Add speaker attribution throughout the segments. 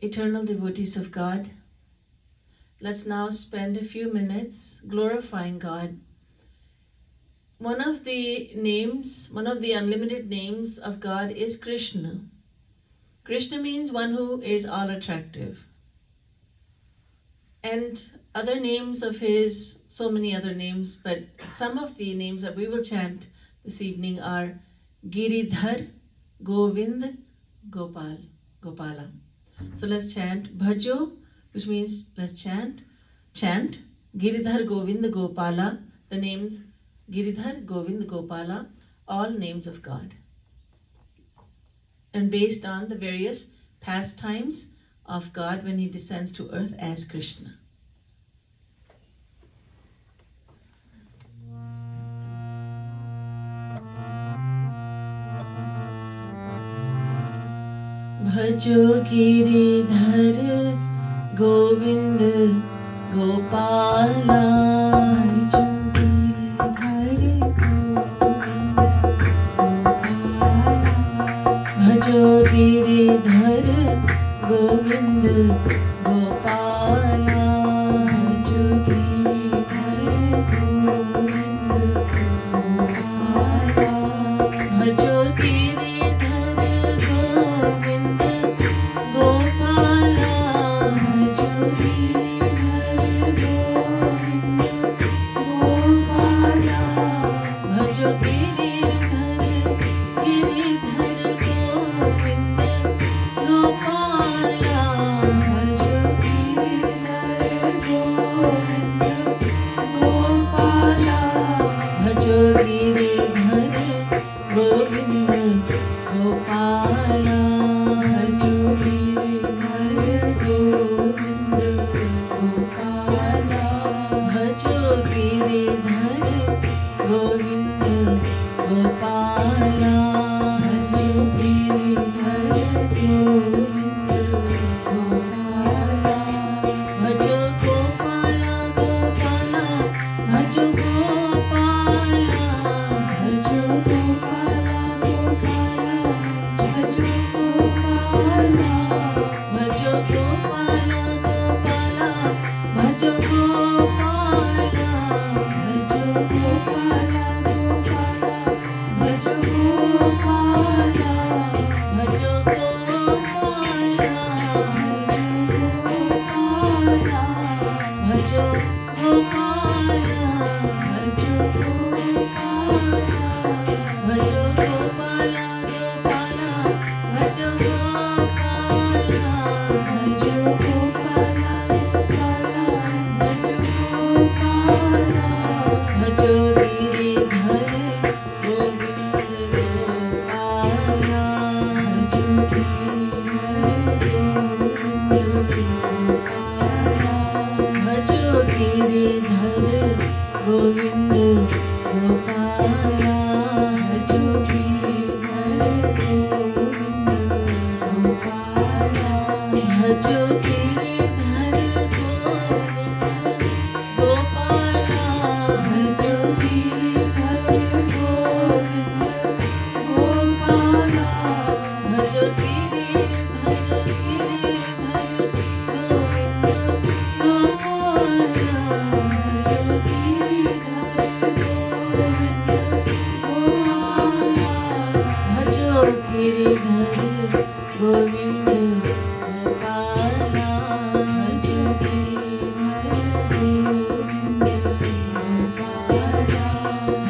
Speaker 1: Eternal devotees of God, let's now spend a few minutes glorifying God. One of the unlimited names of God is Krishna. Krishna means one who is all attractive. And other names of his, so many other names, but some of the names that we will chant this evening are Giridhar, Govind, Gopala. So let's chant Bhajo, which means let's chant. Chant Giridhar, Govind, Gopala, the names Giridhar, Govind, Gopala, all names of God. And based on the various pastimes of God when he descends to earth as Krishna. Bhajo Giridhar Govind Gopala, Bhajo Giridhar Govind Gopala, Bhajo Giridhar Govind Gopala, Bhajo Giridhar Govind Gopala, Bhajo Giridhar Govind Gopala, Bhajo Giridhar Govind Gopala, Bhajo Giridhar Govind Gopala, Bhajo Giridhar Govind Gopala, Bhajo Giridhar Govind Gopala, Bhajo Giridhar Govind Gopala, Bhajo Giridhar Govind Gopala, Bhajo Gopala Gopala, Bhajo Gopala, Bhajo Gopala Gopala, Bhajo Gopala, Bhajo Gopala Gopala, Bhajo Gopala, Bhajo Gopala Gopala, Bhajo Gopala, Bhajo Gopala, Bhajo Gopala, Bhajo Gopala, Bhajo Gopala Gopala, Bhajo Gopala, Bhajo Gopala Gopala, Bhajo Gopala, Bhajo Giridhar Govind Gopala, Bhajo Giridhar Govind Gopala, Bhajo Giridhar Govind Gopala, Bhajo Giridhar Govind Gopala, Bhajo Giridhar Govind Gopala, Bhajo Giridhar Govind Gopala, Bhajo Giridhar Govind Gopala, Bhajo Giridhar Govind Gopala, Bhajo Giridhar Govind Gopala,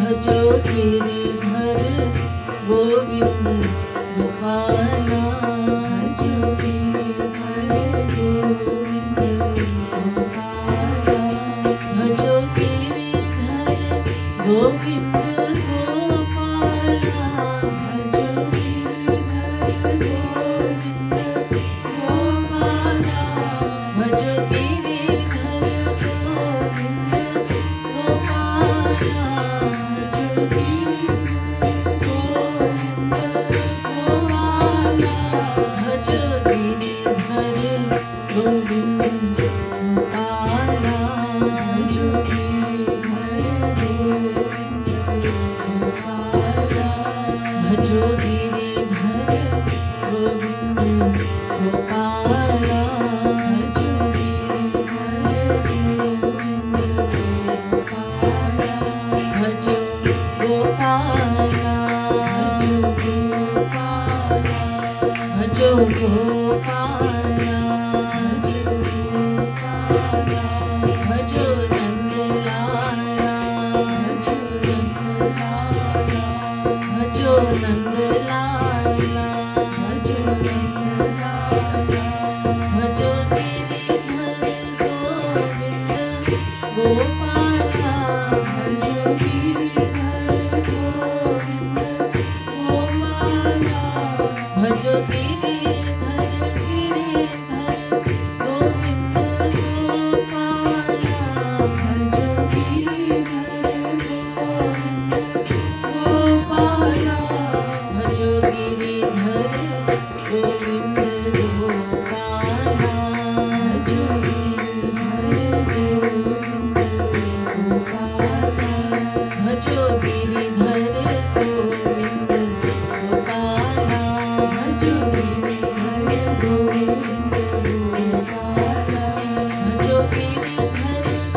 Speaker 1: Bhajo Giridhar Govind Gopala, Bhajo Giridhar Govind Gopala, Bhajo Giridhar Govind Gopala, Bhajo Giridhar Govind Gopala, Bhajo Giridhar Govind Gopala, Bhajo Giridhar Govind Gopala, bhajo Giridhar Govind Gopala, bhajo Gopala, bhajo Nandlala, bhajo Nandlala, bhajo Giridhar Govind Gopala, bhajo Giridhar Govind Gopala, bhajo Giridhar Govind Gopala, bhajo Giridhar Govind Gopala, bhajo Giridhar Govind Gopala, bhajo Giridhar Govind Gopala, bhajo Giridhar Govind Gopala, bhajo Giridhar Govind Gopala, bhajo Giridhar Govind Gopala, bhajo Giridhar Govind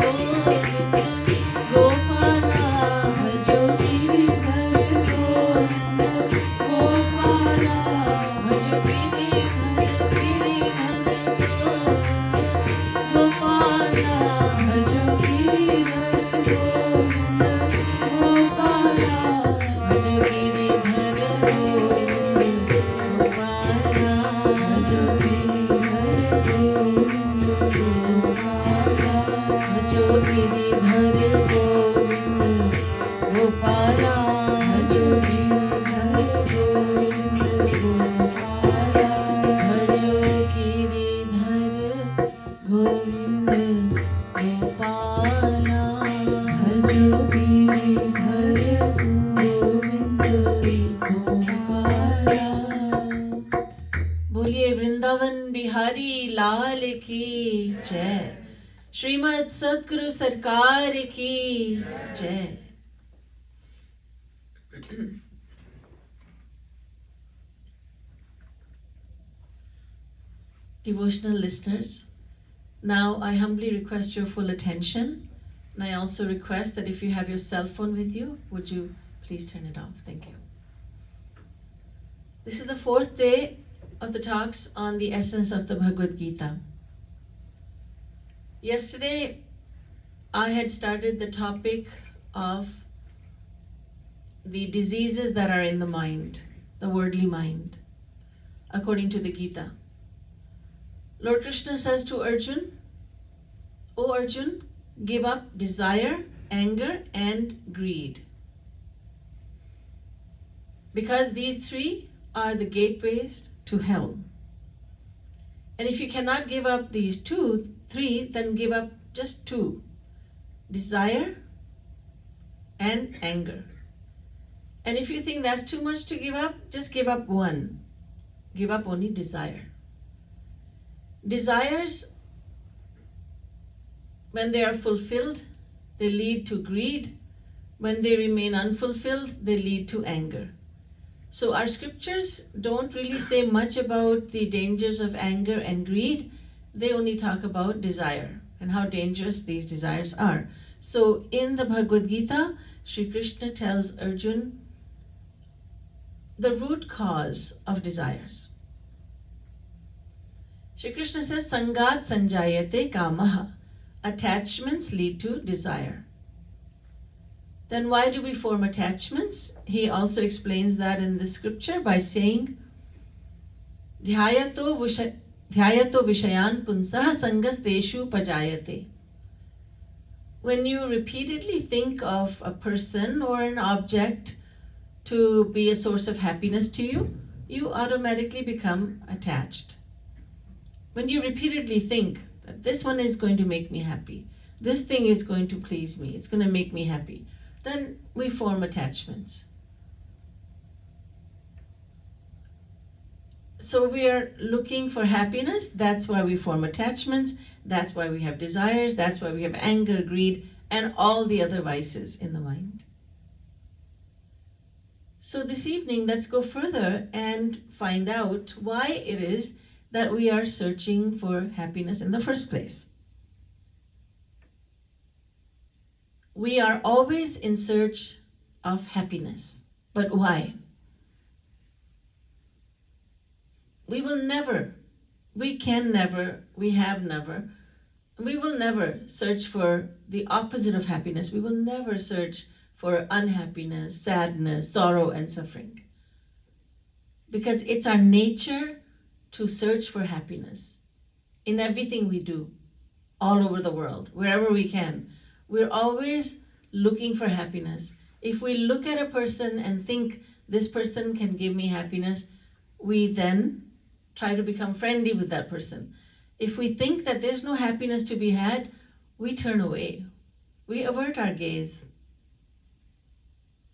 Speaker 1: Gopala, bhajo Giridhar Gopala, bhajo Giridhar Govind Gopala, bhajo Giridhar Govind Gopala, bhajo Giridhar Govind Gopala, bhajo Giridhar Govind Gopala, bhajo Giridhar Govind Gopala, bhajo Giridhar Govind Gopala, bhajo Giridhar Govind Gopala. बोलिए वृंदावन बिहारी लाल की जय, श्रीमद् सद्गुरु सरकार की जय. Devotional listeners, now I humbly request your full attention, and I also request that if you have your cell phone with you, would you please turn it off? Thank you. This is the fourth day of the talks on the essence of the Bhagavad Gita. Yesterday, I had started the topic of the diseases that are in the mind, the worldly mind, according to the Gita. Lord Krishna says to Arjun, O Arjun, give up desire, anger, and greed. Because these three are the gateways to hell. And if you cannot give up these three, then give up just two: desire and anger. And if you think that's too much to give up, just give up one. Give up only desire. Desires, when they are fulfilled, they lead to greed. When they remain unfulfilled, they lead to anger. So our scriptures don't really say much about the dangers of anger and greed. They only talk about desire and how dangerous these desires are. So in the Bhagavad Gita, Shri Krishna tells Arjun the root cause of desires. Shri Krishna says, Sangat sanjayate kamaha. Attachments lead to desire. Then why do we form attachments? He also explains that in the scripture by saying, Dhyayato vishayan punsah sangasteshu pajayate. When you repeatedly think of a person or an object to be a source of happiness to you, you automatically become attached. When you repeatedly think that this one is going to make me happy, this thing is going to please me, it's going to make me happy, then we form attachments. So we are looking for happiness. That's why we form attachments. That's why we have desires. That's why we have anger, greed, and all the other vices in the mind. So this evening, let's go further and find out why it is that we are searching for happiness in the first place. We are always in search of happiness. But why? We will never, we can never, we have never, we will never search for the opposite of happiness. We will never search for unhappiness, sadness, sorrow, and suffering. Because it's our nature to search for happiness in everything we do, all over the world, wherever we can. We're always looking for happiness. If we look at a person and think this person can give me happiness, we then try to become friendly with that person. If we think that there's no happiness to be had, we turn away. We avert our gaze.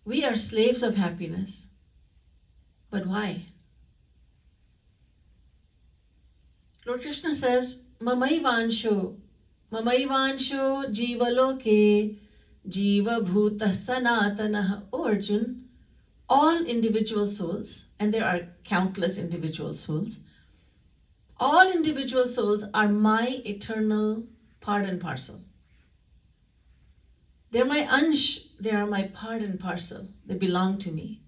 Speaker 1: We are slaves of happiness. But why? Lord Krishna says, Mamaivansho jivaloke jiva bhuta sanatana. O Arjun, all individual souls, and there are countless individual souls, all individual souls are my eternal part and parcel. They're my ansh, they are my part and parcel. They belong to me.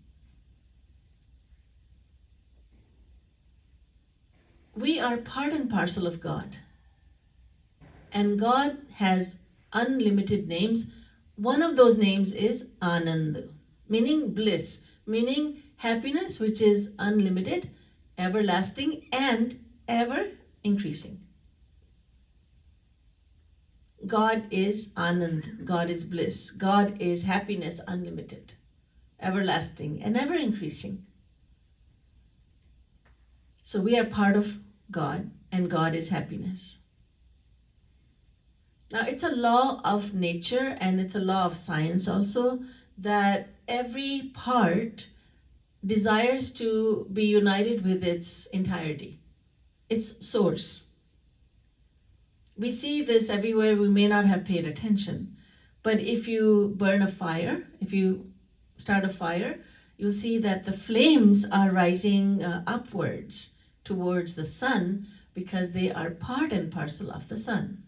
Speaker 1: We are part and parcel of God. And God has unlimited names. One of those names is Anand, meaning bliss, meaning happiness, which is unlimited, everlasting, and ever increasing. God is Anand, God is bliss, God is happiness, unlimited, everlasting, and ever increasing. So we are part of God, and God is happiness. Now, it's a law of nature, and it's a law of science also, that every part desires to be united with its entirety, its source. We see this everywhere. We may not have paid attention, but if you burn a fire, if you start a fire, you'll see that the flames are rising upwards towards the sun because they are part and parcel of the sun.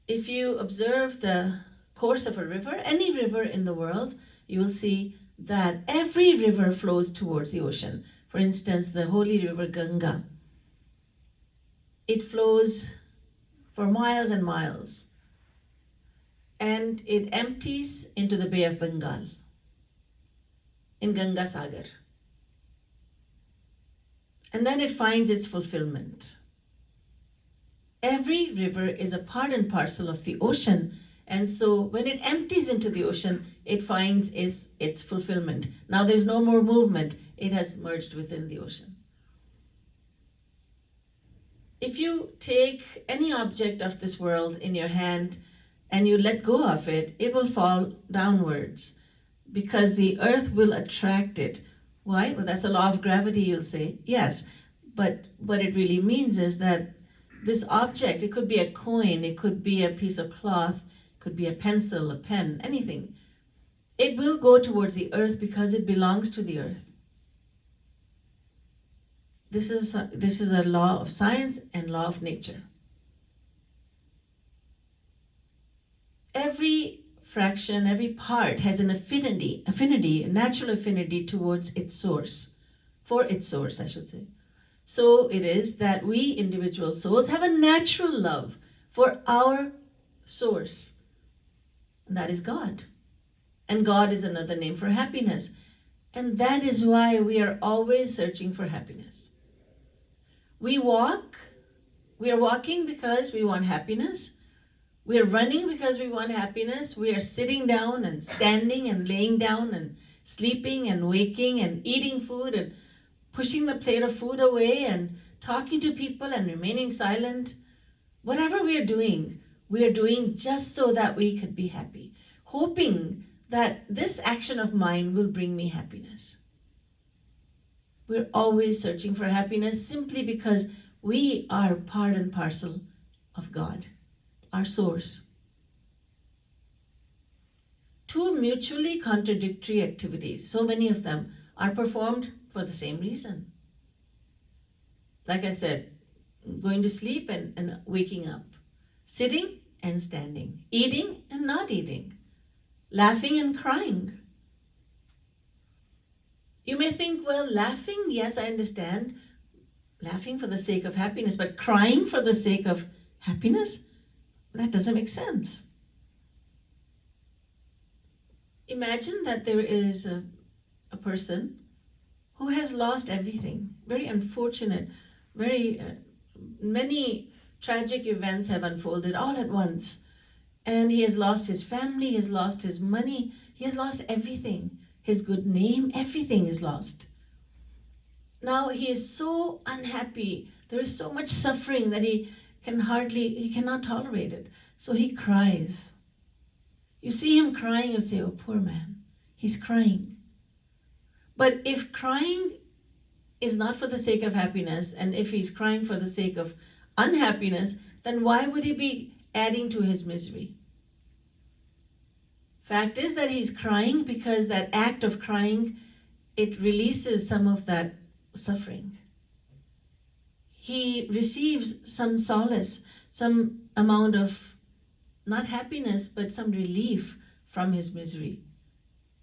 Speaker 1: If you observe the course of a river, any river in the world, you will see that every river flows towards the ocean. For instance, the holy river Ganga. It flows for miles and miles, and it empties into the Bay of Bengal in Ganga Sagar. And then it finds its fulfillment. Every river is a part and parcel of the ocean, and so when it empties into the ocean, it finds its fulfillment. Now there's no more movement. It has merged within the ocean. If you take any object of this world in your hand and you let go of it, it will fall downwards because the earth will attract it. Why? Well, that's a law of gravity, you'll say. Yes, but what it really means is that this object, it could be a coin, it could be a piece of cloth, it could be a pencil, a pen, anything. It will go towards the earth because it belongs to the earth. This is a law of science and law of nature. Every fraction, every part has an affinity, a natural affinity towards its source, for its source, I should say. So it is that we individual souls have a natural love for our source, and that is God. And God is another name for happiness. And that is why we are always searching for happiness. We are walking because we want happiness. We are running because we want happiness. We are sitting down and standing and laying down and sleeping and waking and eating food and pushing the plate of food away and talking to people and remaining silent. Whatever we are doing just so that we could be happy, hoping that this action of mine will bring me happiness. We're always searching for happiness simply because we are part and parcel of God, our source. Two mutually contradictory activities, so many of them, are performed for the same reason. Like I said, going to sleep and waking up, sitting and standing, eating and not eating, laughing and crying. You may think, well, laughing, yes, I understand, laughing for the sake of happiness, but crying for the sake of happiness? That doesn't make sense. Imagine that there is a person who has lost everything. Very unfortunate, very many tragic events have unfolded all at once. And he has lost his family, he has lost his money, he has lost everything. His good name, everything is lost. Now he is so unhappy. There is so much suffering that he cannot tolerate it. So he cries. You see him crying, you say, oh, poor man, he's crying. But if crying is not for the sake of happiness, and if he's crying for the sake of unhappiness, then why would he be adding to his misery? Fact is that he's crying because that act of crying, it releases some of that suffering. He receives some solace, some amount of not happiness, but some relief from his misery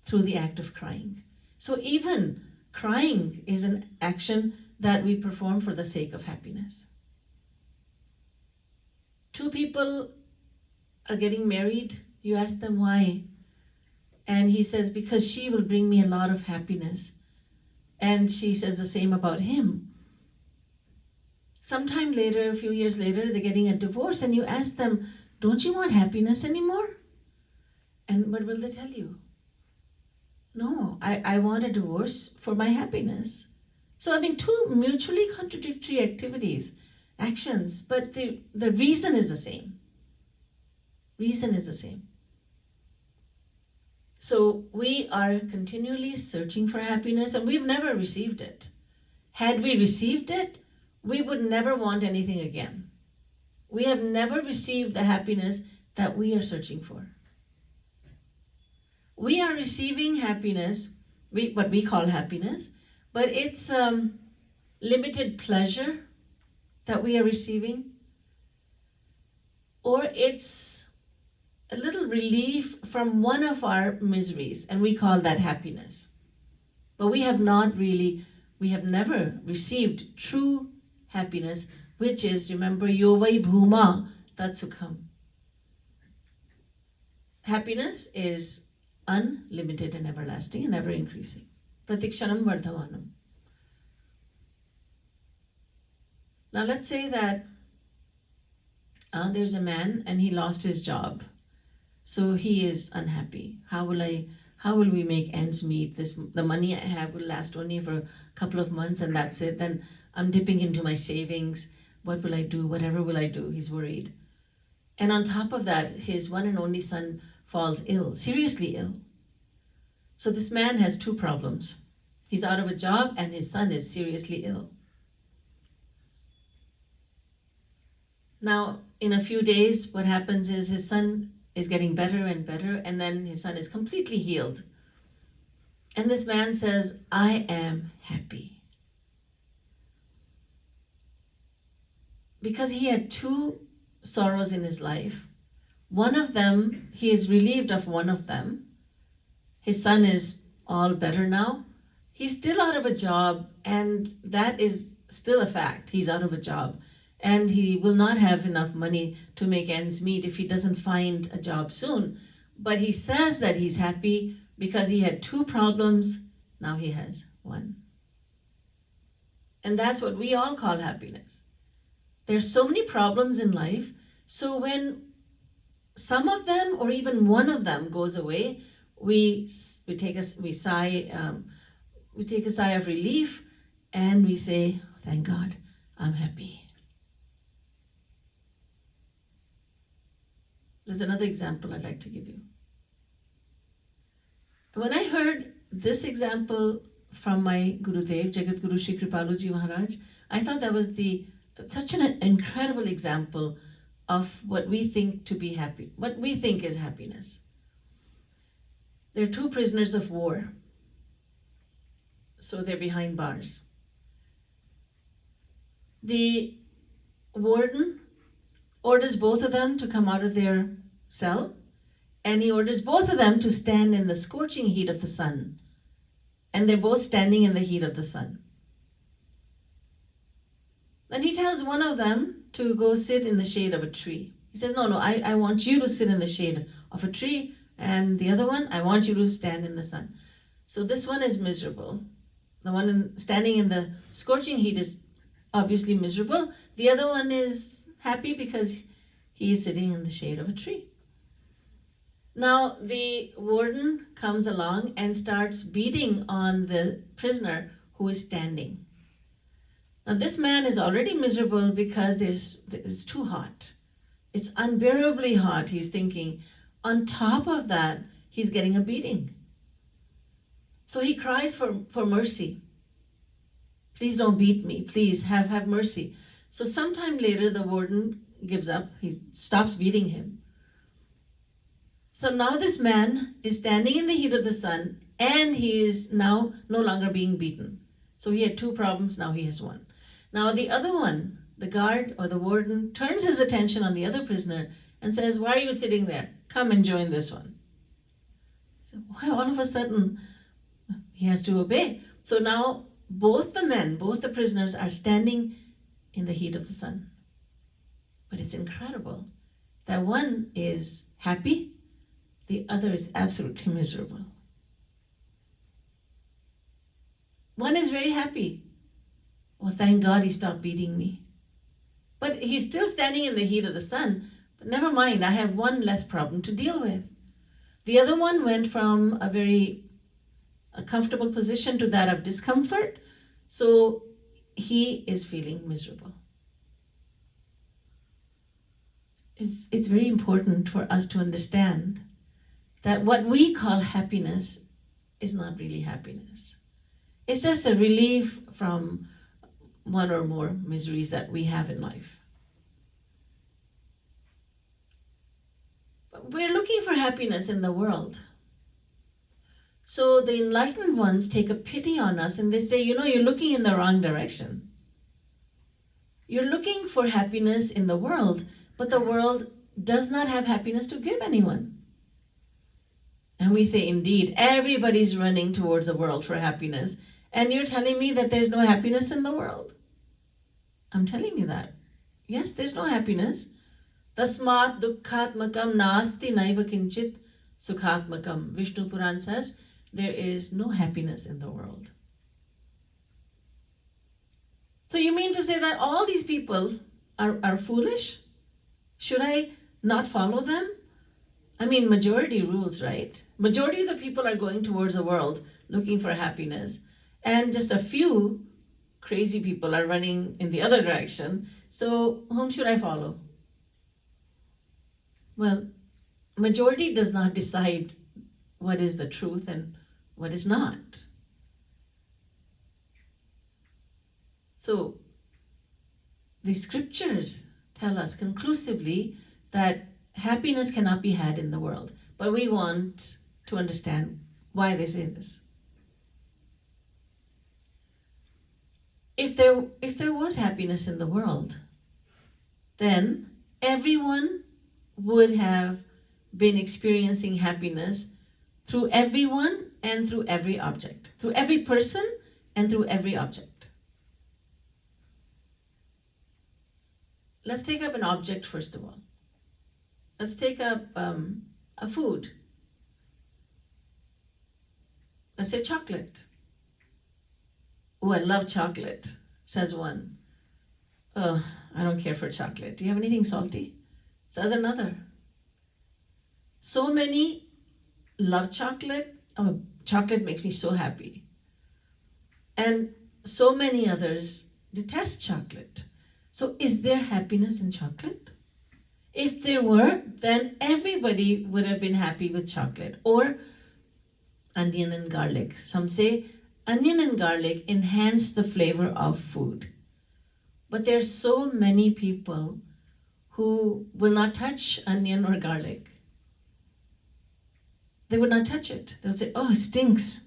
Speaker 1: through the act of crying. So even crying is an action that we perform for the sake of happiness. Two people are getting married. You ask them why. And he says, because she will bring me a lot of happiness. And she says the same about him. Sometime later, a few years later, they're getting a divorce, and you ask them, don't you want happiness anymore? And what will they tell you? No, I want a divorce for my happiness. So I mean, two mutually contradictory activities, actions, but the reason is the same. Reason is the same. So we are continually searching for happiness, and we've never received it. Had we received it, we would never want anything again. We have never received the happiness that we are searching for. We are receiving happiness, what we call happiness, but it's limited pleasure that we are receiving, or it's a little relief from one of our miseries, and we call that happiness. But we have never received true happiness, which is, remember, yovai bhuma tat sukham. Happiness is unlimited and everlasting and ever increasing. Pratikshanam vardhamanam. Now let's say that there's a man and he lost his job. So he is unhappy. How will we make ends meet? The money I have will last only for a couple of months and that's it. Then I'm dipping into my savings. What will I do? Whatever will I do? He's worried. And on top of that, his one and only son falls ill, seriously ill. So this man has two problems. He's out of a job and his son is seriously ill. Now, in a few days, what happens is his son is getting better and better, and then his son is completely healed. And this man says, I am happy. Because he had two sorrows in his life. One of them, he is relieved of one of them. His son is all better now. He's still out of a job, and that is still a fact. He's out of a job. And he will not have enough money to make ends meet if he doesn't find a job soon. But he says that he's happy because he had two problems, now he has one. And that's what we all call happiness. There's so many problems in life, so when some of them or even one of them goes away, we take a sigh of relief, and we say, thank God, I'm happy. There's another example I'd like to give you. When I heard this example from my Gurudev, Jagadguru Shri Kripalu Ji Maharaj. I thought that was such an incredible example of what we think to be happy, what we think is happiness. There are two prisoners of war. So they're behind bars. The warden orders both of them to come out of their cell, and he orders both of them to stand in the scorching heat of the sun. And they're both standing in the heat of the sun. Then he tells one of them to go sit in the shade of a tree. He says, no, I want you to sit in the shade of a tree, and the other one, I want you to stand in the sun. So this one is miserable. The one standing in the scorching heat is obviously miserable. The other one is happy because he is sitting in the shade of a tree. Now the warden comes along and starts beating on the prisoner who is standing. Now this man is already miserable because it's too hot. It's unbearably hot, he's thinking. On top of that, he's getting a beating. So he cries for mercy. Please don't beat me. Please have mercy. So sometime later, the warden gives up. He stops beating him. So now this man is standing in the heat of the sun, and he is now no longer being beaten. So he had two problems, now he has one. Now the other one, the guard or the warden, turns his attention on the other prisoner and says, why are you sitting there? Come and join this one. So why all of a sudden he has to obey? So now both the prisoners are standing in the heat of the sun. But it's incredible that one is happy, the other is absolutely miserable. One is very happy. Oh, thank God he stopped beating me. But he's still standing in the heat of the sun. But never mind, I have one less problem to deal with. The other one went from a very comfortable position to that of discomfort. So he is feeling miserable. It's very important for us to understand that what we call happiness is not really happiness. It's just a relief from one or more miseries that we have in life. But we're looking for happiness in the world. So the enlightened ones take a pity on us and they say, you're looking in the wrong direction. You're looking for happiness in the world, but the world does not have happiness to give anyone. And we say, indeed, everybody's running towards the world for happiness. And you're telling me that there's no happiness in the world? I'm telling you that. Yes, there's no happiness. Tasmat dukkhatmakam nasti naiva kinchit sukhatmakam. Vishnu Puran says, there is no happiness in the world. So you mean to say that all these people are foolish? Should I not follow them? I mean, majority rules, right? Majority of the people are going towards the world looking for happiness. And just a few crazy people are running in the other direction. So whom should I follow? Well, majority does not decide what is the truth and what is not. So the scriptures tell us conclusively that happiness cannot be had in the world. But we want to understand why they say this. If there was happiness in the world, then everyone would have been experiencing happiness through everyone and through every object, through every person and through every object. Let's take up an object first of all. Let's take up a food. Let's say chocolate. Oh, I love chocolate, says one. Oh, I don't care for chocolate. Do you have anything salty? Says another. So many love chocolate. Oh, chocolate makes me so happy. And so many others detest chocolate. So is there happiness in chocolate? If there were, then everybody would have been happy with chocolate or onion and garlic. Some say onion and garlic enhance the flavor of food. But there are so many people who will not touch onion or garlic. They would not touch it. They would say, oh, it stinks.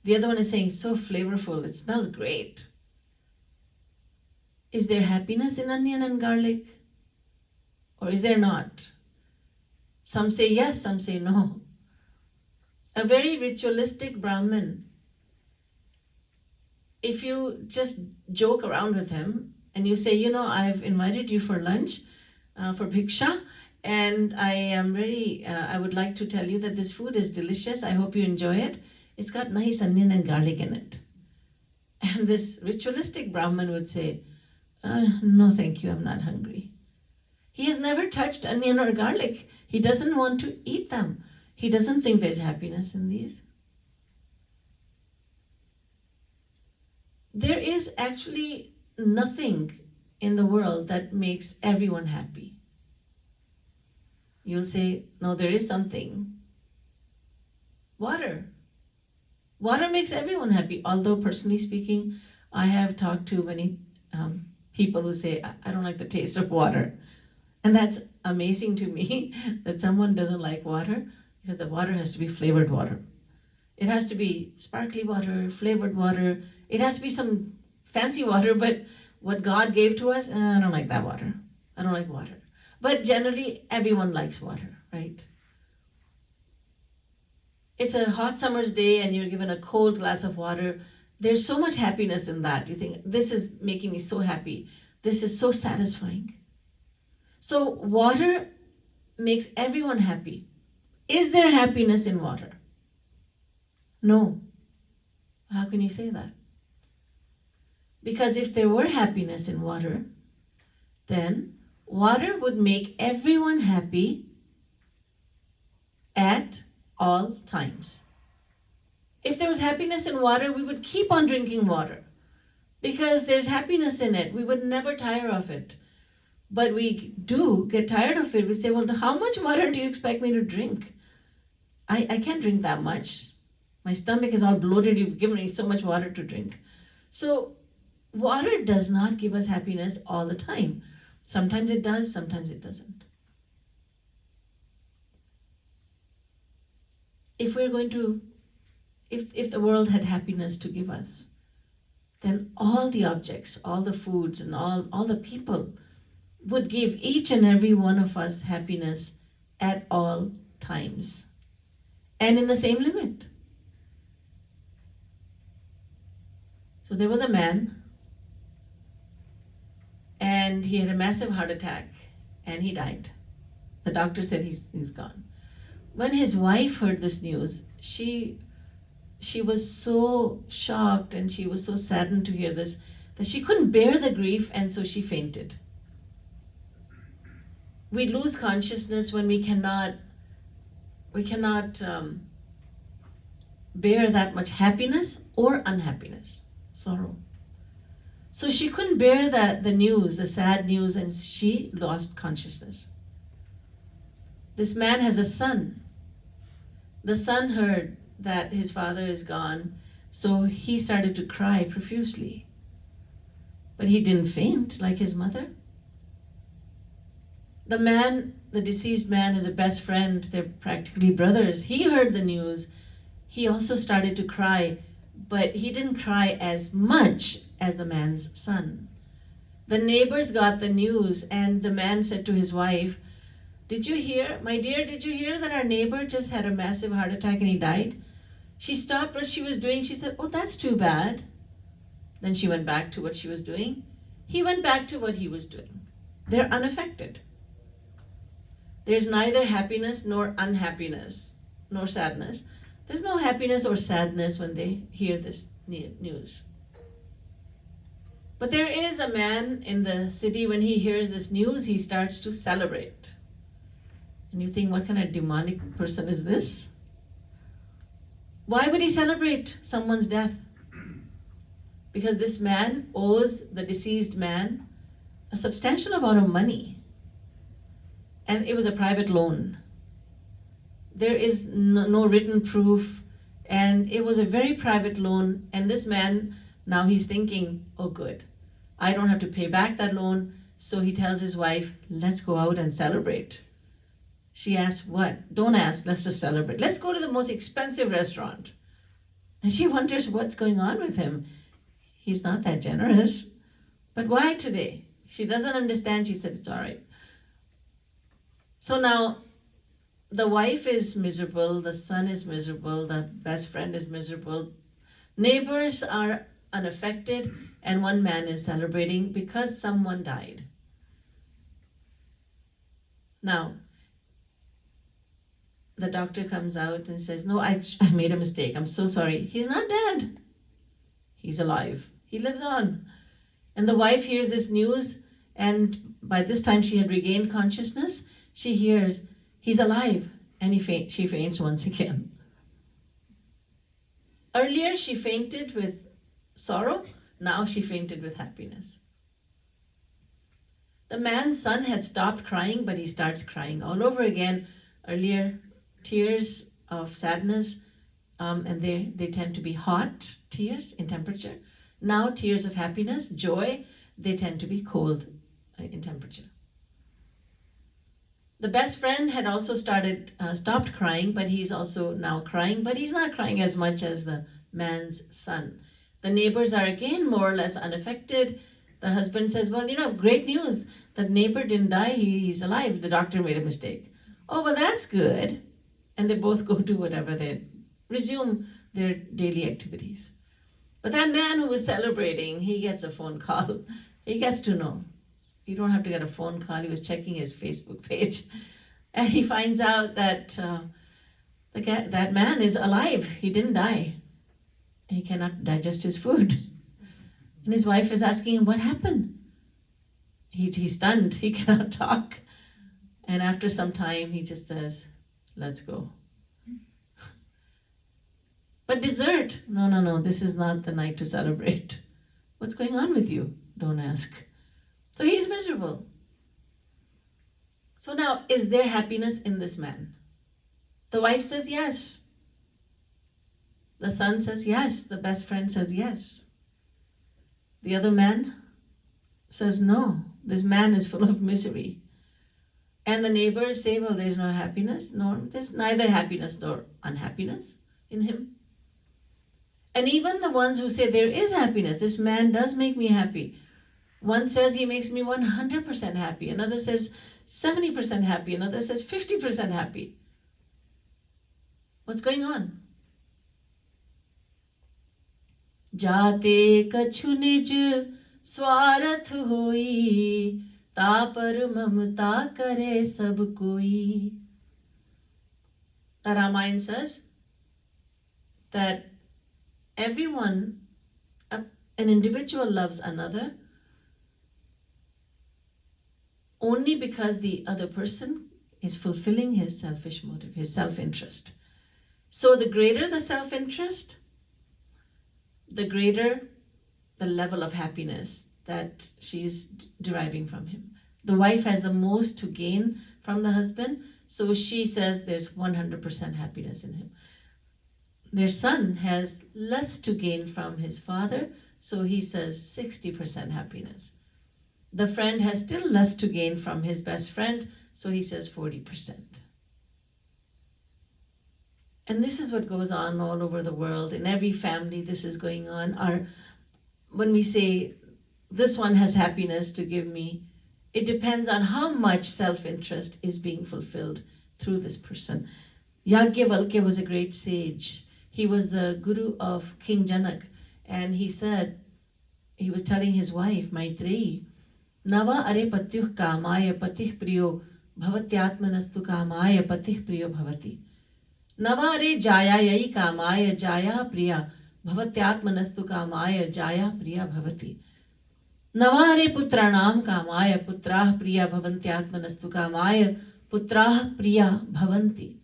Speaker 1: The other one is saying, so flavorful, it smells great. Is there happiness in onion and garlic? Or is there not? Some say yes, some say no. A very ritualistic Brahmin, if you just joke around with him and you say, I've invited you for lunch, for bhiksha, and I would like to tell you that this food is delicious. I hope you enjoy it. It's got nice onion and garlic in it. And this ritualistic Brahmin would say, no, thank you, I'm not hungry. He has never touched onion or garlic. He doesn't want to eat them. He doesn't think there's happiness in these. There is actually nothing in the world that makes everyone happy. You'll say, no, there is something. Water. Water makes everyone happy. Although personally speaking, I have talked to many people who say, I don't like the taste of water. And that's amazing to me that someone doesn't like water, because the water has to be flavored water. It has to be sparkly water, flavored water. It has to be some fancy water, but what God gave to us, I don't like that water. I don't like water. But generally, everyone likes water, right? It's a hot summer's day and you're given a cold glass of water. There's so much happiness in that. You think, this is making me so happy. This is so satisfying. So water makes everyone happy. Is there happiness in water? No. How can you say that? Because if there were happiness in water, then water would make everyone happy at all times. If there was happiness in water, we would keep on drinking water because there's happiness in it. We would never tire of it. But we do get tired of it. We say, well, how much water do you expect me to drink? I can't drink that much. My stomach is all bloated. You've given me so much water to drink. So water does not give us happiness all the time. Sometimes it does, sometimes it doesn't. If we're going to, if the world had happiness to give us, then all the objects, all the foods, and all the people would give each and every one of us happiness at all times and in the same limit. So there was a man and he had a massive heart attack and he died. The doctor said he's gone. When his wife heard this news, she was so shocked and she was so saddened to hear this that she couldn't bear the grief, and so she fainted. We lose consciousness when we cannot bear that much happiness or unhappiness, sorrow. So she couldn't bear the news, the sad news, and she lost consciousness. This man has a son. The son heard that his father is gone, so he started to cry profusely. But he didn't faint like his mother. The deceased man, is a best friend. They're practically brothers. He heard the news. He also started to cry, but he didn't cry as much as the man's son. The neighbors got the news, and the man said to his wife, "Did you hear, my dear, did you hear that our neighbor just had a massive heart attack and he died?" She stopped what she was doing. She said, "Oh, that's too bad." Then she went back to what she was doing. He went back to what he was doing. They're unaffected. There's neither happiness nor unhappiness, nor sadness. There's no happiness or sadness when they hear this news. But there is a man in the city, when he hears this news, he starts to celebrate. And you think, what kind of demonic person is this? Why would he celebrate someone's death? Because this man owes the deceased man a substantial amount of money. And it was a private loan. There is no written proof. And it was a very private loan. And this man, now he's thinking, oh good, I don't have to pay back that loan. So he tells his wife, let's go out and celebrate. She asks, what? Don't ask, let's just celebrate. Let's go to the most expensive restaurant. And she wonders what's going on with him. He's not that generous. But why today? She doesn't understand. She said, it's all right. So now the wife is miserable, the son is miserable, the best friend is miserable. Neighbors are unaffected, and one man is celebrating because someone died. Now, the doctor comes out and says, no, I made a mistake. I'm so sorry. He's not dead. He's alive. He lives on. And the wife hears this news, and by this time she had regained consciousness. She hears, he's alive, and she faints once again. Earlier she fainted with sorrow, now she fainted with happiness. The man's son had stopped crying, but he starts crying all over again. Earlier, tears of sadness, and they tend to be hot tears in temperature. Now tears of happiness, joy, they tend to be cold in temperature. The best friend had also stopped crying, but he's also now crying, but he's not crying as much as the man's son. The neighbors are again more or less unaffected. The husband says, well, great news. The neighbor didn't die, he's alive. The doctor made a mistake. Oh, well, that's good. And they both go do whatever, they resume their daily activities. But that man who was celebrating, he gets a phone call. He gets to know. You don't have to get a phone call. He was checking his Facebook page. And he finds out that that man is alive. He didn't die. And he cannot digest his food. And his wife is asking him, what happened? He's stunned. He cannot talk. And after some time, he just says, let's go. But dessert? No, this is not the night to celebrate. What's going on with you? Don't ask. So he's miserable. So now, is there happiness in this man? The wife says yes. The son says yes. The best friend says yes. The other man says no. This man is full of misery. And the neighbors say, well, there's no happiness. No, there's neither happiness nor unhappiness in him. And even the ones who say there is happiness, this man does make me happy. One says he makes me 100% happy. Another says 70% happy. Another says 50% happy. What's going on? Jate kachhu nij swarath hoi, ta par mamta kare sab koi. Ramayana says that everyone, an individual loves another only because the other person is fulfilling his selfish motive, his self-interest. So the greater the self-interest, the greater the level of happiness that she's deriving from him. The wife has the most to gain from the husband, so she says there's 100% happiness in him. Their son has less to gain from his father, so he says 60% happiness. The friend has still less to gain from his best friend, so he says 40%. And this is what goes on all over the world. In every family, this is going on. When we say, this one has happiness to give me, it depends on how much self-interest is being fulfilled through this person. Yajnavalkya was a great sage. He was the guru of King Janak. And he said, he was telling his wife, Maitreyi, Nava are patyuh kamaya patih priyo bhavatyatmanastu kamaya patih priyo bhavati. Nava are jayayai kamaya jaya priya bhavatyatmanastu kamaya jaya priya bhavati. Nava are putranam kamaya putrah priya bhavantyatmanastu kamaya putrah priya bhavanti.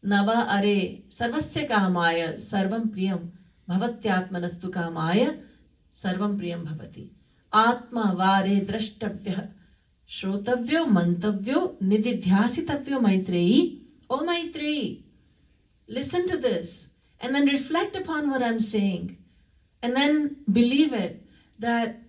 Speaker 1: Nava are sarvasya kamaya sarvam priyam bhavatyatmanastu kamaya sarvam priyam bhavati. Atma vare drashtavya shrotavyo mantavyo nididhyasitavyo Maitreyi. Oh Maitreyi, listen to this. and then reflect upon what I'm saying, and then believe it, that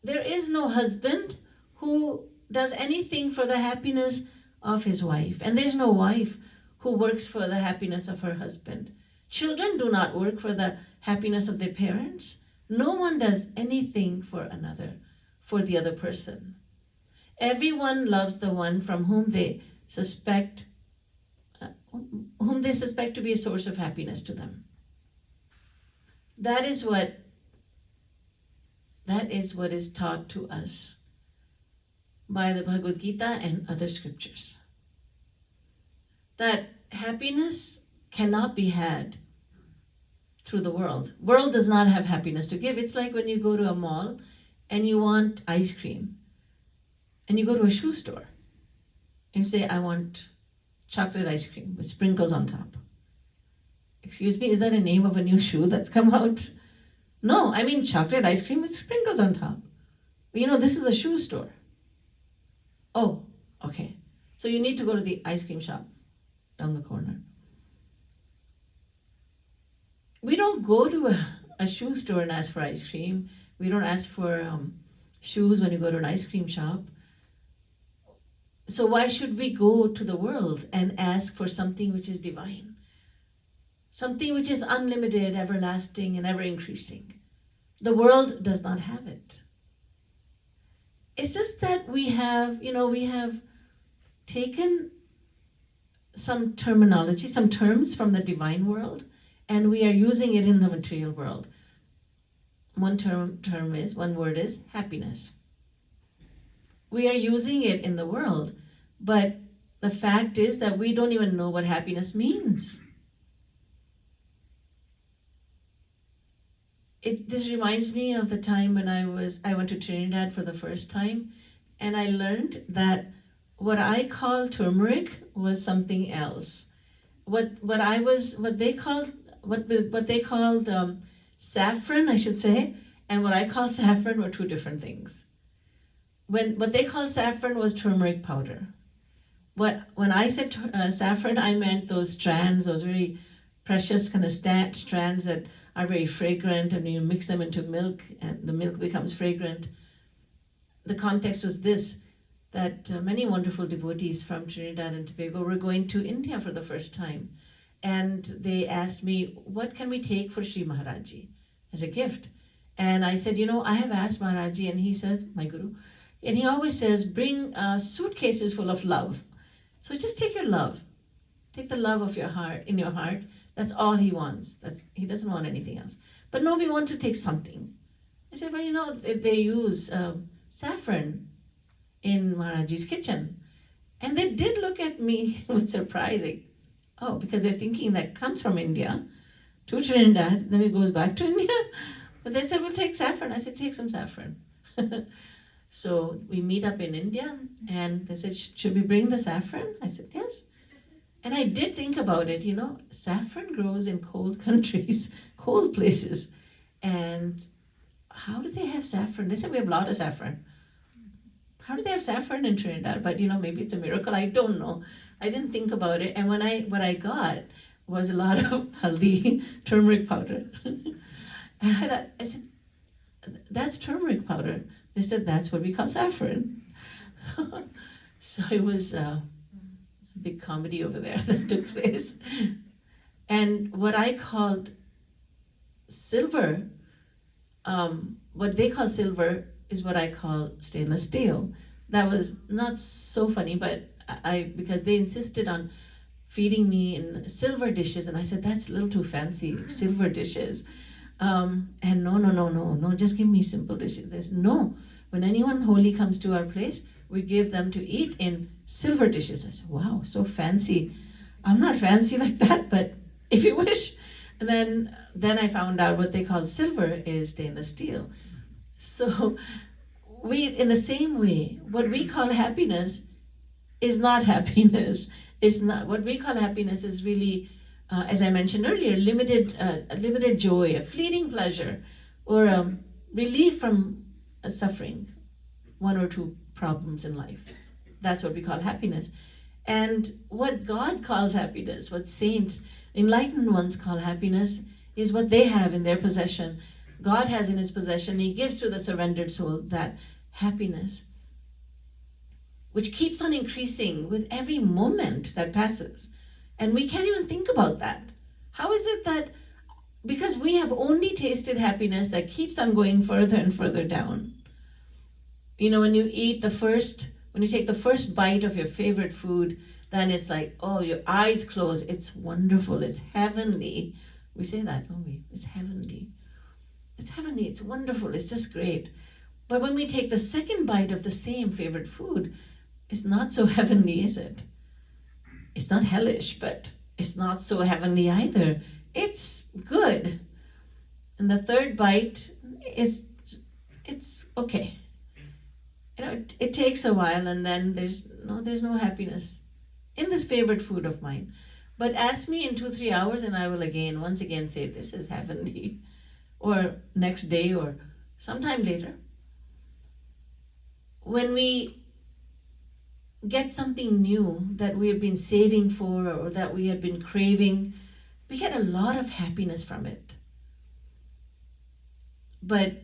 Speaker 1: there is no husband who does anything for the happiness of his wife, and there's no wife who works for the happiness of her husband. Children do not work for the happiness of their parents. No one does anything for another, for the other person. Everyone loves the one from whom they suspect to be a source of happiness to them. That is what is taught to us by the Bhagavad Gita and other scriptures. That happiness cannot be had through the world. World does not have happiness to give. It's like when you go to a mall and you want ice cream, and you go to a shoe store and you say, I want chocolate ice cream with sprinkles on top. Excuse me, is that a name of a new shoe that's come out? No, I mean chocolate ice cream with sprinkles on top. But this is a shoe store. Oh, okay. So you need to go to the ice cream shop down the corner. We don't go to a shoe store and ask for ice cream. We don't ask for shoes when you go to an ice cream shop. So why should we go to the world and ask for something which is divine? Something which is unlimited, everlasting, and ever increasing. The world does not have it. It's just that we have taken some terminology, some terms from the divine world, and we are using it in the material world. One word is happiness. We are using it in the world, but the fact is that we don't even know what happiness means. This reminds me of the time when I went to Trinidad for the first time, and I learned that what I call turmeric was something else. What they called saffron, I should say, and what I call saffron were two different things. What they call saffron was turmeric powder. When I said saffron, I meant those strands, those very precious kind of strands that are very fragrant, and you mix them into milk and the milk becomes fragrant. The context was this, that many wonderful devotees from Trinidad and Tobago were going to India for the first time. And they asked me, what can we take for Shri Maharaj as a gift? And I said, I have asked Maharaj, and he says, my guru, and he always says, bring suitcases full of love. So just take your love. Take the love of your heart, in your heart. That's all he wants. He doesn't want anything else. But no, we want to take something. I said, well, they use saffron in Maharaj's kitchen. And they did look at me with surprise. Oh, because they're thinking that comes from India to Trinidad, then it goes back to India. But they said, we'll take saffron. I said, take some saffron. So we meet up in India, and they said, should we bring the saffron? I said, yes. And I did think about it, saffron grows in cold countries, cold places. And how do they have saffron? They said, we have a lot of saffron. How do they have saffron in Trinidad? But maybe it's a miracle, I don't know. I didn't think about it. And what I got was a lot of haldi, turmeric powder. And I said, that's turmeric powder. They said, that's what we call saffron. So it was a big comedy over there that took place. And what I called silver, what they call silver is what I call stainless steel. That was not so funny, but because they insisted on feeding me in silver dishes, and I said, that's a little too fancy, silver dishes. And no, just give me simple dishes. They said, no, when anyone holy comes to our place, we give them to eat in silver dishes. I said, wow, so fancy. I'm not fancy like that, but if you wish. And then I found out what they call silver is stainless steel. So in the same way, what we call happiness is not happiness. It's not, what we call happiness is really, as I mentioned earlier, limited joy, a fleeting pleasure, or relief from suffering, one or two problems in life. That's what we call happiness. And what God calls happiness, what saints Enlightened ones call happiness is what they have in their possession. God has in his possession. He gives to the surrendered soul that happiness, which keeps on increasing with every moment that passes. And we can't even think about that. How is it that, because we have only tasted happiness that keeps on going further and further down. You know, when you take the first bite of your favorite food, then it's like, oh, your eyes close. It's wonderful. It's heavenly. We say that, don't we? It's heavenly. It's heavenly. It's wonderful. It's just great. But when we take the second bite of the same favorite food, it's not so heavenly, is it? It's not hellish, but it's not so heavenly either. It's good. And the third bite it's okay. You know, it takes a while, and then there's no happiness in this favorite food of mine. But ask me in 2-3 hours and I will once again say, this is heavenly. Or next day or sometime later. When we get something new that we have been saving for or that we have been craving, we get a lot of happiness from it. But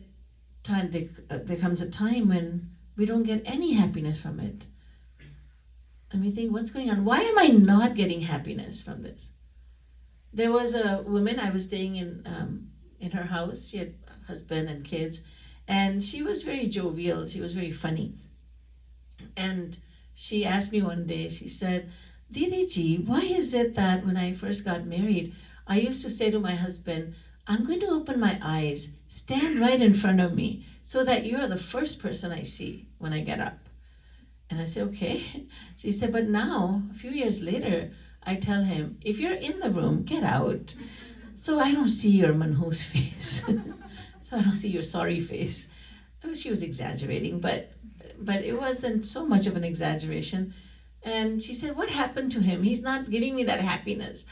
Speaker 1: there comes a time when we don't get any happiness from it. And we think, what's going on? Why am I not getting happiness from this? There was a woman, I was staying in her house. She had a husband and kids, and she was very jovial. She was very funny. And she asked me one day, she said, Didi ji, why is it that when I first got married, I used to say to my husband, I'm going to open my eyes, stand right in front of me, so that you're the first person I see when I get up. And I said, okay. She said, but now, a few years later, I tell him, if you're in the room, get out. So I don't see your manhoos face. So I don't see your sorry face. She was exaggerating, but it wasn't so much of an exaggeration. And she said, what happened to him? He's not giving me that happiness.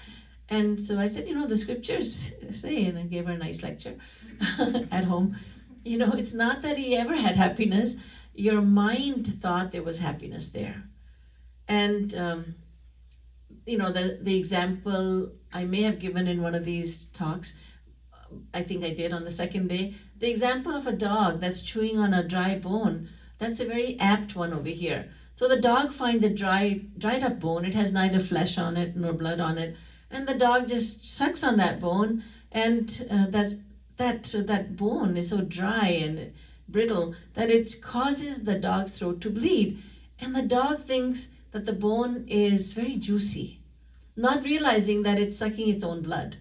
Speaker 1: And so I said, the scriptures say, and I gave her a nice lecture at home. It's not that he ever had happiness. Your mind thought there was happiness there. And, the example I may have given in one of these talks, I think I did on the second day, the example of a dog that's chewing on a dry bone, that's a very apt one over here. So the dog finds a dried up bone. It has neither flesh on it nor blood on it. And the dog just sucks on that bone, and that bone is so dry and brittle that it causes the dog's throat to bleed. And the dog thinks that the bone is very juicy, not realizing that it's sucking its own blood.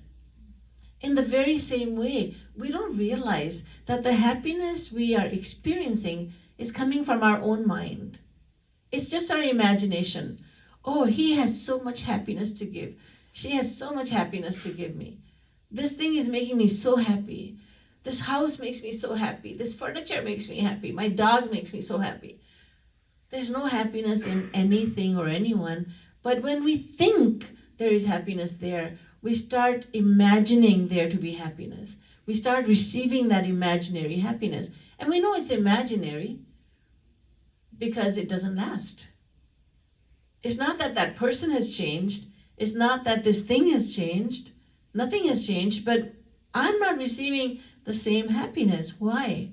Speaker 1: In the very same way, we don't realize that the happiness we are experiencing is coming from our own mind. It's just our imagination. Oh, he has so much happiness to give. She has so much happiness to give me. This thing is making me so happy. This house makes me so happy. This furniture makes me happy. My dog makes me so happy. There's no happiness in anything or anyone. But when we think there is happiness there, we start imagining there to be happiness. We start receiving that imaginary happiness. And we know it's imaginary because it doesn't last. It's not that that person has changed. It's not that this thing has changed. Nothing has changed, but I'm not receiving the same happiness. Why?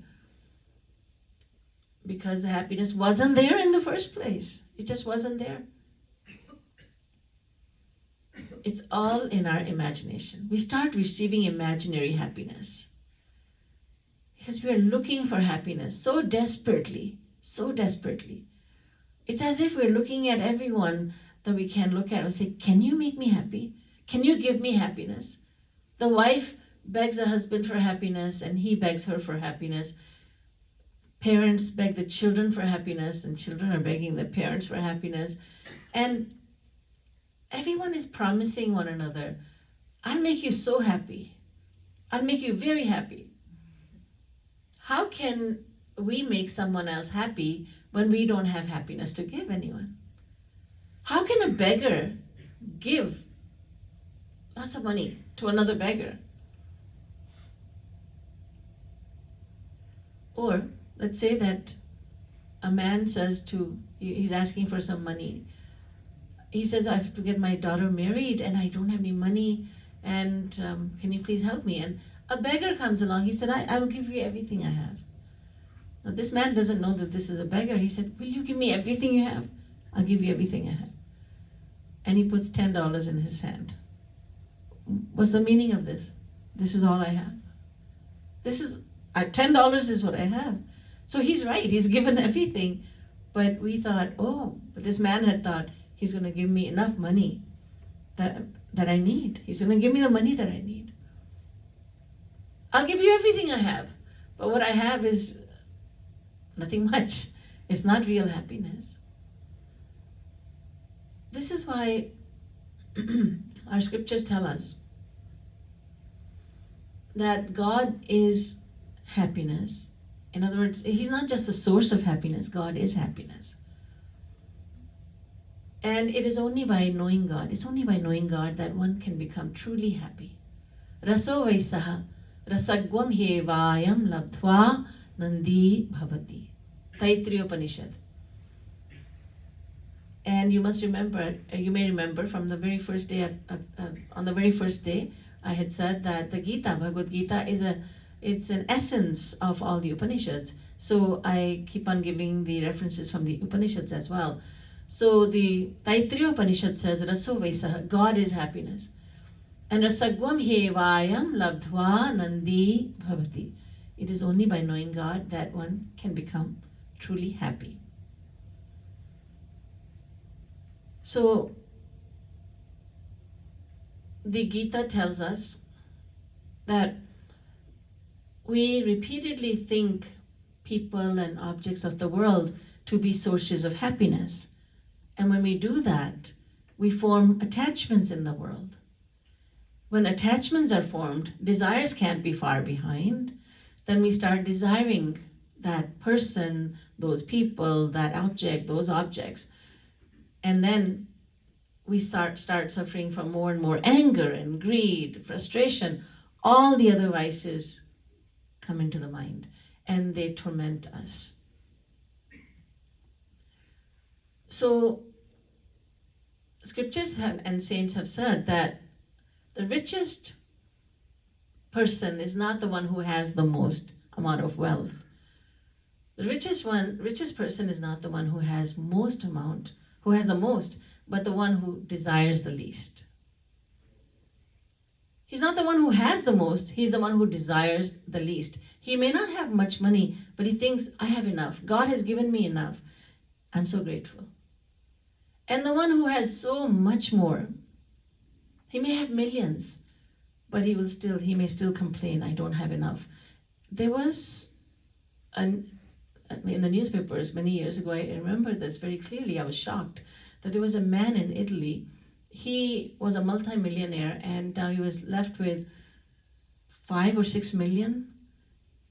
Speaker 1: Because the happiness wasn't there in the first place. It just wasn't there. It's all in our imagination. We start receiving imaginary happiness because we are looking for happiness so desperately, so desperately. It's as if we're looking at everyone that we can look at and say, can you make me happy? Can you give me happiness? The wife begs the husband for happiness and he begs her for happiness. Parents beg the children for happiness and children are begging the parents for happiness. And everyone is promising one another, I'll make you so happy. I'll make you very happy. How can we make someone else happy when we don't have happiness to give anyone? How can a beggar give lots of money to another beggar? Or let's say that a man says he's asking for some money. he says, I have to get my daughter married and I don't have any money, and can you please help me? And a beggar comes along. He said, I will give you everything I have. Now this man doesn't know that this is a beggar. He said, will you give me everything you have? I'll give you everything I have. And he puts $10 in his hand. What's the meaning of this? This is all I have. This is $10 is what I have. So he's right. He's given everything. But we thought, but this man had thought he's going to give me enough money that I need. He's going to give me the money that I need. I'll give you everything I have. But what I have is nothing much. It's not real happiness. This is why our scriptures tell us that God is happiness. In other words, He's not just a source of happiness. God is happiness. And it is only by knowing God, it's only by knowing God that one can become truly happy. Raso vaisaha rasagvam he vayam labdhva nandi bhavati. Taittiriya Upanishad. And you must remember, you may remember from the very first day, on the very first day, I had said that the Geeta, Bhagavad Gita, it's an essence of all the Upanishads. So I keep on giving the references from the Upanishads as well. So the Taittiriya Upanishad says, Raso Vaisaha, God is happiness. And Rasagvam he vayam labdhva nandi bhavati. It is only by knowing God that one can become truly happy. So the Gita tells us that we repeatedly think people and objects of the world to be sources of happiness. And when we do that, we form attachments in the world. When attachments are formed, desires can't be far behind. Then we start desiring that person, those people, that object, those objects. And then we start suffering from more and more anger and greed, frustration. All the other vices come into the mind and they torment us. So scriptures and saints have said that the richest person is not the one who has the most amount of wealth. The richest person is not the one who has the most, but the one who desires the least. He's not the one who has the most, he's the one who desires the least. He may not have much money, but he thinks, I have enough. God has given me enough. I'm so grateful. And the one who has so much more, he may have millions, but he may still complain, I don't have enough. There was in the newspapers many years ago, I remember this very clearly, I was shocked, that there was a man in Italy. He was a multi-millionaire and now he was left with 5 or 6 million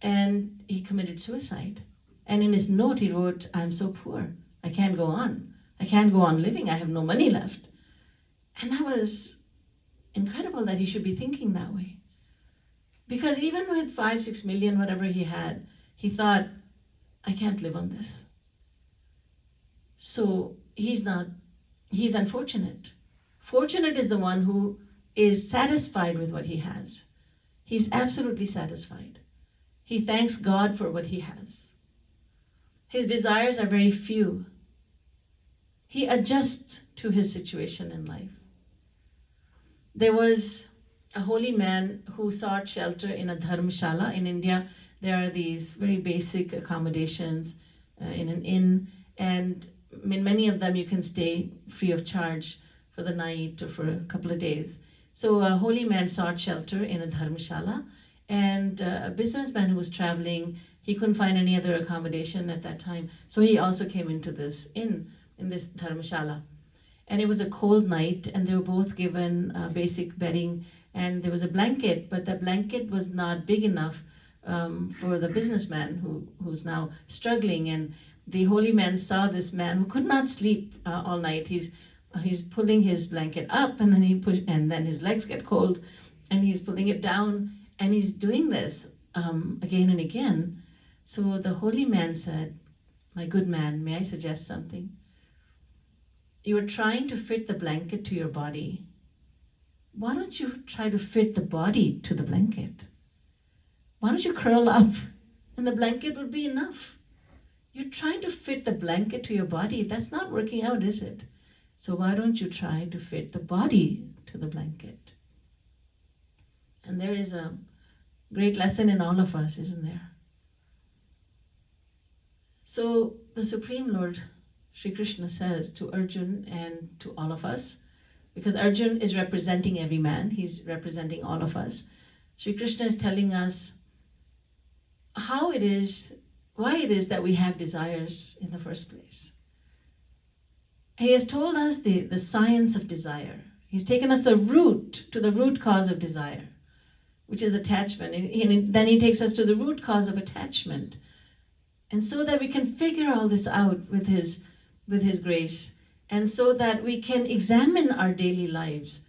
Speaker 1: and he committed suicide. And in his note he wrote, I'm so poor, I can't go on. I can't go on living, I have no money left. And that was incredible that he should be thinking that way. Because even with 5, 6 million, whatever he had, he thought, I can't live on this. So he's unfortunate. Fortunate is the one who is satisfied with what he has. He's absolutely satisfied. He thanks God for what he has. His desires are very few. He adjusts to his situation in life. There was a holy man who sought shelter in a dharmashala. In India, there are these very basic accommodations in an inn, and in many of them you can stay free of charge for the night or for a couple of days. So a holy man sought shelter in a dharmashala, and a businessman who was traveling, he couldn't find any other accommodation at that time. So he also came into this inn, in this dharmashala. And it was a cold night, and they were both given basic bedding, and there was a blanket, but the blanket was not big enough for the businessman who's now struggling. And the holy man saw this man who could not sleep all night. He's pulling his blanket up, and then his legs get cold, and he's pulling it down, and he's doing this again and again. So the holy man said, my good man, may I suggest something? you are trying to fit the blanket to your body. Why don't you try to fit the body to the blanket? Why don't you curl up and the blanket would be enough? You're trying to fit the blanket to your body. That's not working out, is it? So why don't you try to fit the body to the blanket? And there is a great lesson in all of us, isn't there? So the Supreme Lord, Shri Krishna, says to Arjun and to all of us, because Arjun is representing every man, he's representing all of us. Shri Krishna is telling us how it is, why it is that we have desires in the first place. He has told us the science of desire. He's taken us to the root cause of desire, which is attachment. And then he takes us to the root cause of attachment. And so that we can figure all this out with his grace, and so that we can examine our daily lives.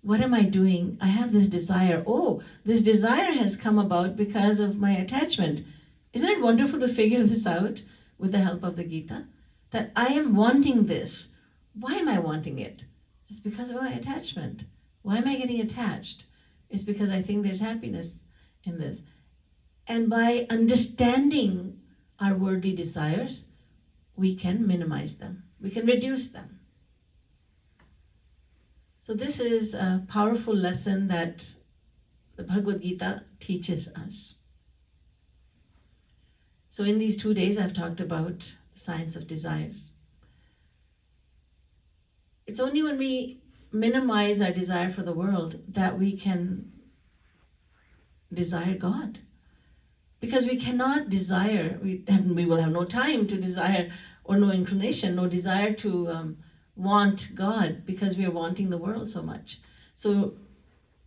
Speaker 1: What am I doing? I have this desire. Oh, this desire has come about because of my attachment. Isn't it wonderful to figure this out with the help of the Geeta? That I am wanting this. Why am I wanting it? It's because of my attachment. Why am I getting attached? It's because I think there's happiness in this. And by understanding our worldly desires, we can minimize them. We can reduce them. So this is a powerful lesson that the Bhagavad Gita teaches us. So in these 2 days, I've talked about the science of desires. It's only when we minimize our desire for the world that we can desire God. Because we cannot desire, we will have no time to desire, or no inclination, no desire to want God, because we are wanting the world so much. So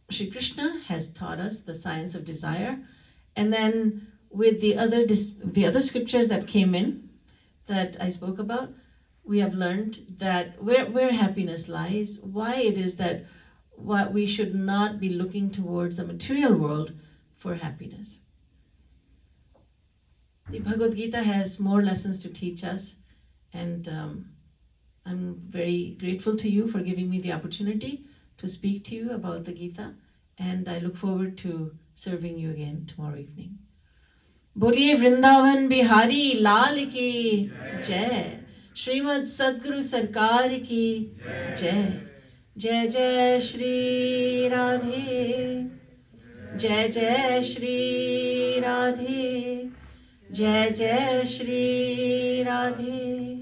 Speaker 1: Shri Krishna has taught us the science of desire, and then with the other scriptures that came in, that I spoke about, we have learned that where happiness lies, why it is that what we should not be looking towards the material world for happiness. The Bhagavad Gita has more lessons to teach us, and I'm very grateful to you for giving me the opportunity to speak to you about the Gita, and I look forward to serving you again tomorrow evening. Boliye Vrindavan Bihari Lal ki Jai. Srimad Sadguru Sarkar ki Jai. Jai Jai Shri Radhe. Jai Jai Shri Radhe. Jai Jai Shri Radhe.